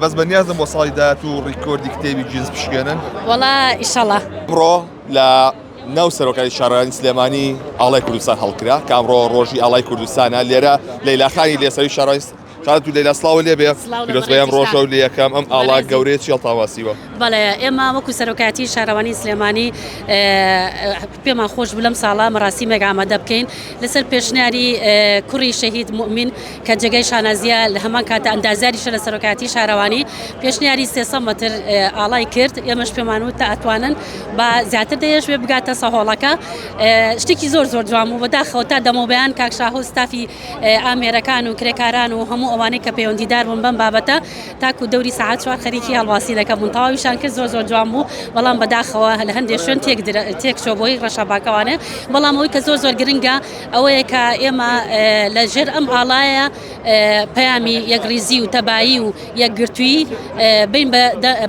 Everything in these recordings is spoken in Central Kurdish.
بەس بەنیازم بۆ ساڵی داهات و ڕیکۆردی کتێبی جنس بشکێنن وەڵا ئیشەڵا ئەمڕۆ لە ناو سەرۆکاری شارەوانی سلێمانی ئاڵای کوردستان هەڵکرا کە ئەمڕۆ ڕۆژی ئاڵای کوردستانە لێرە لەیلاخانی لێسەری شارەوانی خالت و لەیلا سڵاو لێبێ پیرۆزبەیەم ڕۆژە و لە یەکەم ئەم ئاڵا گەورەیە چیڵ تاواسیوە بەڵێ ئێمە وەکو سەرۆکاتی شارەوانی سلێمانی پێمان خۆش بلەم ساڵا مەراسیمێک ئامادە بکەین لەسەر پێشنیاری کوڕی شەهید مومین کە جێگەی شانازیە لە هەمان کاتە ئەندازیاریشە لە سەرۆکاتی شارەوانی پێشنیاری 300 مەتر ئاڵای کرد ئێمەش پێمان وت تا ئەتوانن بە زیاتر دەیەش بێ بگاتە سەهۆڵەکە شتێکی زۆر زۆر جوان و بەداخەوە تا دەمەوبیان کاک شاهۆ ستافی ئامێرەکان و کرێکاران و هەموو ئەوانەی کە پەیوەندیدار بوون بەم بابەتە تاکو دەوری ساعات 4 خەریکی هەڵواسی دەکەبوون تەواویشان کرد زۆر جوان بوو بەڵام بەداخەوە لە هەندێک شوێن تێک شۆ بۆی ڕەشەباکەوانێ بەڵام ئەوەی کە زۆر گرنگە ئەوەیە کە ئێمە لە ژێر ئەم ئاڵایە پەیامی یەکریزی و تەبایی و یەکگرتووی بین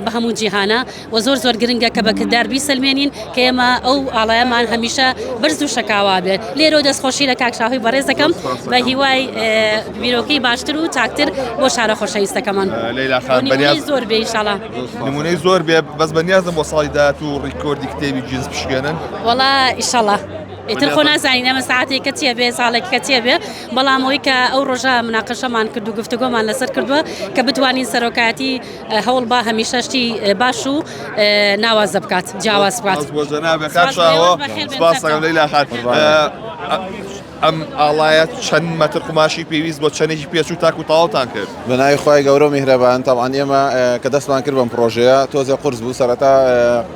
بە هەموو جیهانە و زۆر گرنگە کە بەکردار بیسەلمێنین کە ئێمە ئەو ئاڵایەمان هەمیشە بەرز و شەکاوا بێ لێرە دەستخۆشی لە کاک شاهۆی بەڕێز دەکەم بە هیوای بیرۆکەی باشتر و تاکتر بۆ شارە خۆشەویستەکەمان زۆر بێ ئینشاڵڵا نمونەی زۆر بێ بەس بەنیازم بۆ ساڵی داهات و ڕیکۆردی کتێبی جنس بشکێنن وەڵا ئینشاڵڵا ئیتر خۆ نازانین ئەمە ساعتێکە چێ بێ ساڵێک کە چێ بێ بەڵام ئەوەی کە ئەو ڕۆژە مناقەشەمان کرد و گفتوگۆمان لەسەر کردووە کە بتوانین سەرۆکایەتی هەوڵ بە هەمیشە شتی باش و ناوازە بکات جیاواز بکات ئەم ئاڵایەت چەند مەتر قماشی پێویست بۆ چەندێکی پێچوو تاکو تاڵتان کرد بەناوی خۆی گەورە و میهرەبان تاوان ئێمە کە دەستمان کرد بەم پرۆژەیە تۆزێ قورس بوو سەرەتا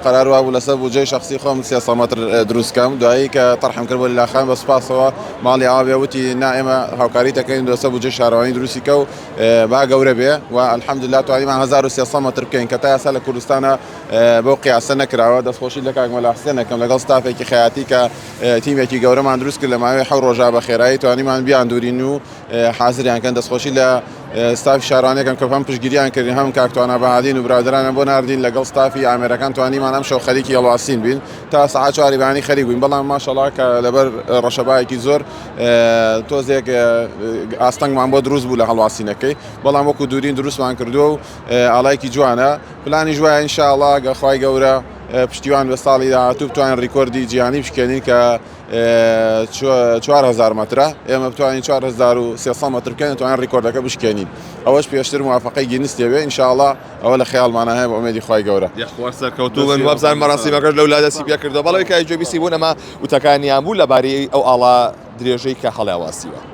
قەرار وا بوو لەسەر بودجەی شەخسی خۆم 300 مەتر دروستکەم دوایی کە تەرحم کرد بۆ لەلاخان بە سوپاسەوە ماڵی ئاوێ وتی نا ئێمە هاوکاری دەکەین لەسەر بودجەی شارەوانی دروستی کە و با گەورە بێ و الحەمدوللا توانیمان 1300 مەتر بکەین کە تا ئێستا لە کوردستانە بەو قیاسە نەکراوە دەستخۆشی لە کاک مەلا حوسێن دەکەم لەگەڵ ستافێکی خەیاتی کە تیمێکی گەورەمان دروست کرد لە ماوەی 7 ڕۆژە بە خێرایی توانیمان بیاندورین و حازریان کەن دەستخۆشی لە ستافی شارانەکەم کە هەم پشتگیریان کردین هەم کاکتوانە بەهادین و برادرانە بۆ ناردین لەگەڵ ستافی ئامێرەکان توانیمان ئەم شەو خەریکی هەڵواسین بین تا سەعات 4 بەیانی خەریک بووین بەڵام ماشەڵڵا کە لەبەر ڕەشەبایەکی زۆر تۆزێک ئاستەنگمان بۆ دروست بوو لە هەڵواسینەکەی بەڵام وەکو دوورین دروستمان کردووە و ئاڵایکی جوانە پلانی ژوایە ئینشاءڵڵا گەخوای گەورە پشتیوان بە ساڵی داهاتوو بتوانین ڕیکۆردی جیهانی بشکێنین کە 4000 مەترە ئێمە بتوانین 4300 مەتر بکەین توانین ڕیکۆردەکە بشکێنین ئەوەش پێشتر موافقەی گینس دەبێ ئینشاءڵڵا ئەوە لە خەیاڵمانە هەیە بە ئومێدی خوای گەورە یەخوار سەرکەوتوون وابزان مەراسیمەکەش لەو لادەسی پێ کردەوە بەڵێ کای جۆبیسی بوون ئەمە وتەکانیان بوو لەبارەی ئەو ئاڵا درێژەی کە هەڵاواسیوە